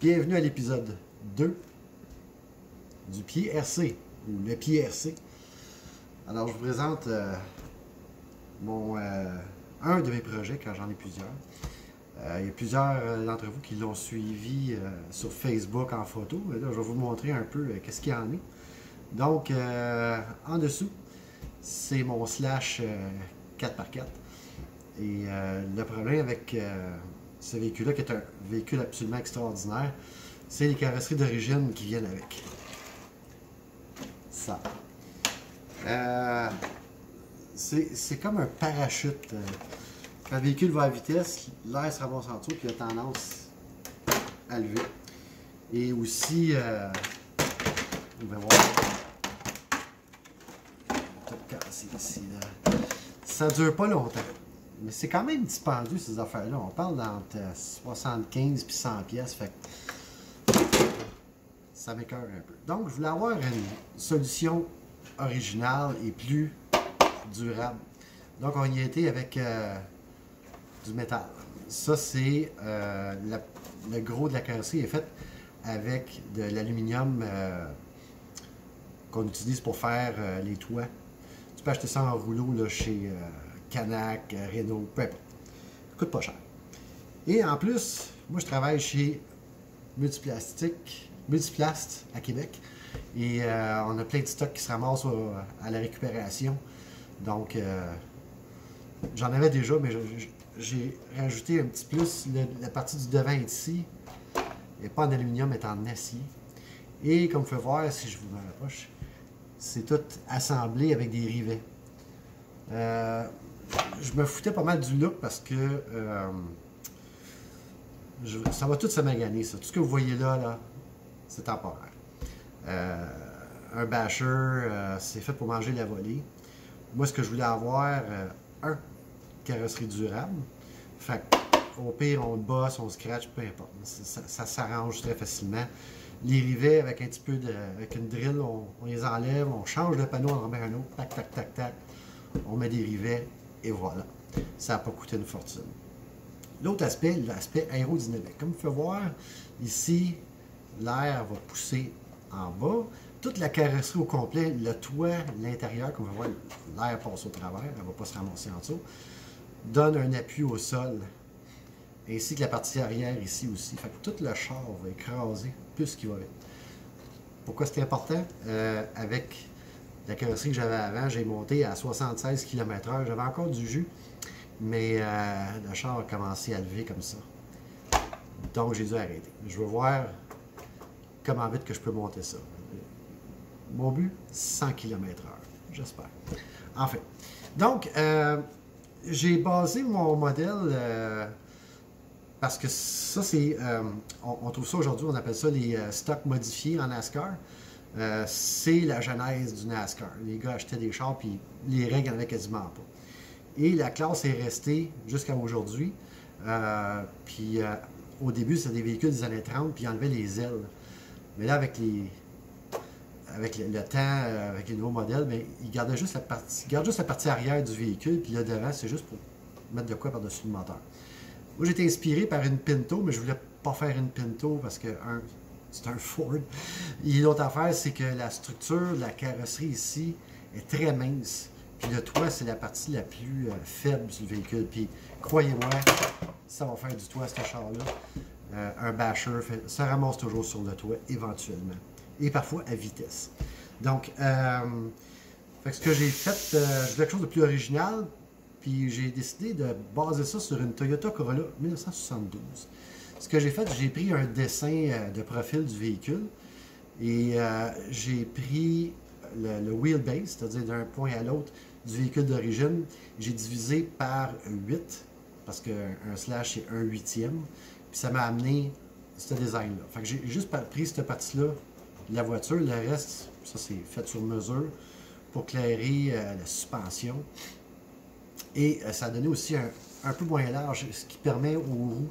Bienvenue à l'épisode 2 du pied RC, ou le pied RC. Alors, je vous présente un de mes projets, quand j'en ai plusieurs. Il y a plusieurs d'entre vous qui l'ont suivi sur Facebook en photo. Et là, je vais vous montrer un peu qu'est-ce qu'il y en a. Donc, en dessous, c'est mon slash 4x4. Et le problème avec ce véhicule-là, qui est un véhicule absolument extraordinaire, c'est les carrosseries d'origine qui viennent avec. Ça. C'est comme un parachute. Quand le véhicule va à vitesse, l'air se ramasse en dessous, puis il a tendance à lever. Et aussi, on va voir. Tout cassé ici, là. Ça dure pas longtemps. Mais c'est quand même dispendieux, ces affaires-là. On parle d'entre 75 et 100 pièces. Fait que ça m'écoeure un peu. Donc, je voulais avoir une solution originale et plus durable. Donc, on y a été avec du métal. Ça, c'est le gros de la carrosserie est fait avec de l'aluminium qu'on utilise pour faire les toits. Tu peux acheter ça en rouleau là, chez Canac, Renault, peu importe. Ça coûte pas cher. Et en plus, moi je travaille chez Multiplast à Québec. Et on a plein de stocks qui se ramassent à la récupération. Donc, j'en avais déjà, mais j'ai rajouté un petit plus. La partie du devant est ici. Elle n'est pas en aluminium, elle est en acier. Et comme vous pouvez voir, si je vous me rapproche, c'est tout assemblé avec des rivets. Je me foutais pas mal du look parce que ça va tout se maganer, ça. Tout ce que vous voyez là, c'est temporaire. Un basher, c'est fait pour manger la volée. Moi, ce que je voulais avoir, carrosserie durable. Fait au pire, on le bosse, on scratch, peu importe. Ça s'arrange très facilement. Les rivets, avec un petit peu avec une drill, on les enlève, on change le panneau, on remet un autre, tac, tac, tac, tac. On met des rivets, et voilà. Ça n'a pas coûté une fortune. L'autre aspect, l'aspect aérodynamique. Comme vous pouvez voir, ici, l'air va pousser en bas. Toute la carrosserie au complet, le toit, l'intérieur, comme vous voyez, l'air passe au travers, elle ne va pas se ramasser en dessous, donne un appui au sol, ainsi que la partie arrière ici aussi. Fait que tout le char va écraser plus qu'il va vite. Pourquoi c'est important? Avec la carrosserie que j'avais avant, j'ai monté à 76 km/h. J'avais encore du jus, mais le char a commencé à lever comme ça. Donc, j'ai dû arrêter. Je veux voir comment vite que je peux monter ça. Mon but, 100 km/h. J'espère. Enfin. Donc, j'ai basé mon modèle parce que ça, c'est... on trouve ça aujourd'hui, on appelle ça les stocks modifiés en NASCAR. C'est la genèse du NASCAR. Les gars achetaient des chars, puis les règles, il n'y en avait quasiment pas. Et la classe est restée jusqu'à aujourd'hui. Puis au début, c'était des véhicules des années 30, puis ils enlevaient les ailes. Mais là, avec le temps, avec les nouveaux modèles, bien, ils gardaient juste la partie arrière du véhicule, puis là, devant, c'est juste pour mettre de quoi par-dessus le moteur. Moi, j'ai été inspiré par une Pinto, mais je voulais pas faire une Pinto parce que, c'est un Ford. Et l'autre affaire, c'est que la structure de la carrosserie ici est très mince. Puis le toit, c'est la partie la plus faible du véhicule. Puis, croyez-moi, ça va faire du toit à ce char-là. Un basher ça ramasse toujours sur le toit, éventuellement. Et parfois à vitesse. Donc, fait que ce que j'ai fait, je voulais quelque chose de plus original. Puis j'ai décidé de baser ça sur une Toyota Corolla 1972. Ce que j'ai fait, j'ai pris un dessin de profil du véhicule et j'ai pris le wheelbase, c'est-à-dire d'un point à l'autre du véhicule d'origine. J'ai divisé par 8, parce qu'un slash c'est 1/8e. Puis ça m'a amené ce design-là. Fait que j'ai juste pris cette partie-là de la voiture. Le reste, ça c'est fait sur mesure pour clairer la suspension. Et ça a donné aussi un peu moins large, ce qui permet aux roues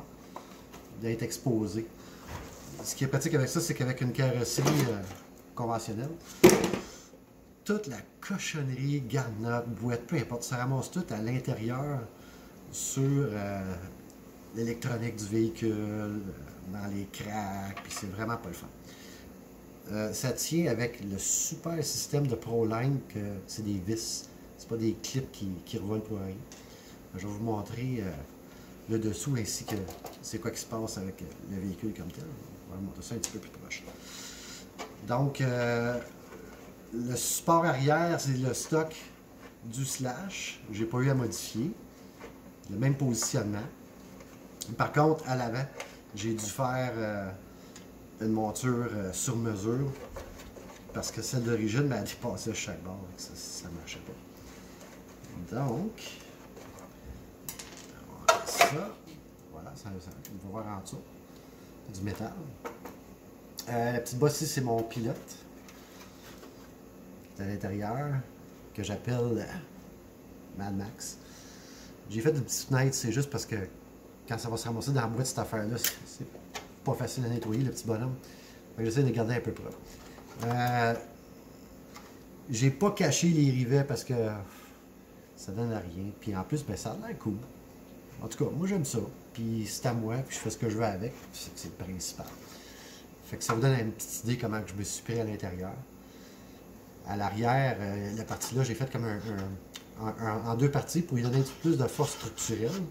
d'être exposées. Ce qui est pratique avec ça, c'est qu'avec une carrosserie conventionnelle, toute la cochonnerie, garnotte, boîte, peu importe, ça ramasse tout à l'intérieur sur l'électronique du véhicule, dans les cracks, puis c'est vraiment pas le fun. Ça tient avec le super système de ProLine, que c'est des vis, c'est pas des clips qui revolent pour rien. Je vais vous montrer le dessous ainsi que c'est quoi qui se passe avec le véhicule comme tel. On va montrer ça un petit peu plus proche. Donc, le support arrière, c'est le stock du Slash. J'ai pas eu à modifier. Le même positionnement. Par contre, à l'avant, j'ai dû faire une monture sur mesure parce que celle d'origine, elle dépassait chaque bord. Ça ne marchait pas. Donc, ça, voilà, on va voir en dessous du métal. La petite bosse ici, c'est mon pilote. C'est à l'intérieur, que j'appelle Mad Max. J'ai fait des petites fenêtres, c'est juste parce que quand ça va se ramasser dans la boîte, cette affaire-là, c'est pas facile à nettoyer, le petit bonhomme. J'essaie de le garder un peu propre. J'ai pas caché les rivets parce que ça donne à rien. Puis en plus, ben, ça a l'air cool. En tout cas, moi j'aime ça. Puis c'est à moi, puis je fais ce que je veux avec. C'est le principal. Fait que ça vous donne une petite idée comment je me suis pris à l'intérieur. À l'arrière, la partie-là, j'ai fait comme en deux parties pour lui donner un petit peu plus de force structurelle.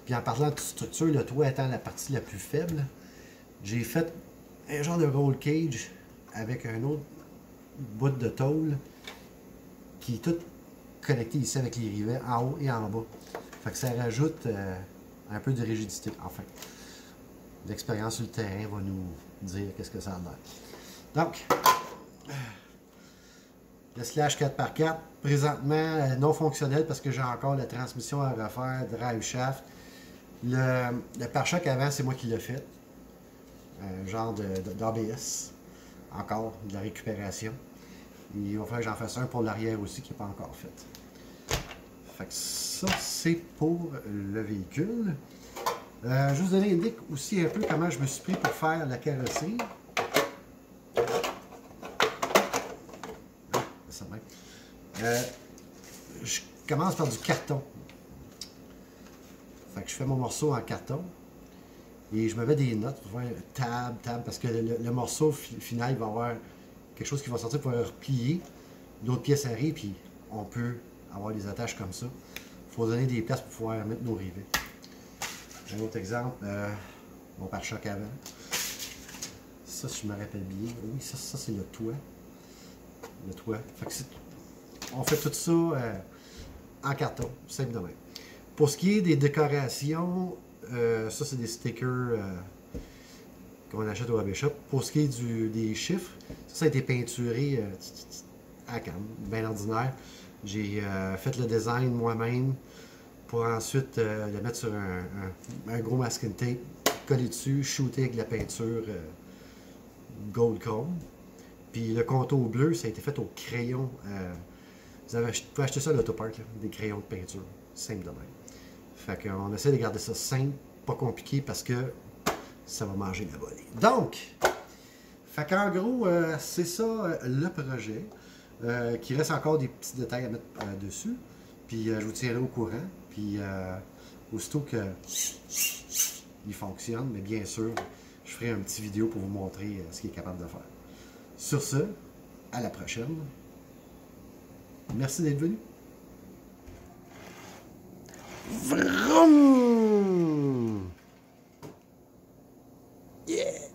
Puis en parlant de structure, le toit étant la partie la plus faible, j'ai fait un genre de roll cage avec un autre bout de tôle qui est tout connecté ici avec les rivets en haut et en bas. Fait que ça rajoute un peu de rigidité. Enfin, l'expérience sur le terrain va nous dire qu'est-ce que ça a l'air. Donc, le Slash 4x4, présentement non fonctionnel parce que j'ai encore la transmission à refaire, drive shaft. Le pare-choc avant, c'est moi qui l'ai fait. Un genre d'ABS. Encore de la récupération. Il va falloir que j'en fasse un pour l'arrière aussi qui n'est pas encore fait. Fait que ça, c'est pour le véhicule. Je vous indique aussi un peu comment je me suis pris pour faire la carrosserie. Je commence par du carton. Fait que je fais mon morceau en carton. Et je me mets des notes pour faire tab, parce que le morceau final, il va avoir quelque chose qui va sortir pour replier. D'autres pièces arrivent, puis on peut avoir des attaches comme ça. Il faut donner des places pour pouvoir mettre nos rivets. Un autre exemple, mon pare-choc avant. Ça, si je me rappelle bien, oui, ça c'est le toit. Le toit. Fait que on fait tout ça en carton, simple de même. Pour ce qui est des décorations, ça c'est des stickers qu'on achète au Hobby Shop. Pour ce qui est des chiffres, ça a été peinturé à canne, bien ordinaire. J'ai fait le design moi-même pour ensuite le mettre sur un gros masking tape, coller dessus, shooter avec de la peinture gold chrome. Puis le contour bleu, ça a été fait au crayon. Vous pouvez acheter ça à l'Autopark, des crayons de peinture. Simple de même. Fait qu'on essaie de garder ça simple, pas compliqué parce que ça va manger la volée. Donc, fait qu'en gros, c'est ça le projet. Qu'il reste encore des petits détails à mettre dessus. Puis je vous tiendrai au courant. Puis aussitôt que il fonctionne, mais bien sûr, je ferai une petite vidéo pour vous montrer ce qu'il est capable de faire. Sur ce, à la prochaine. Merci d'être venu. Vroom! Yeah!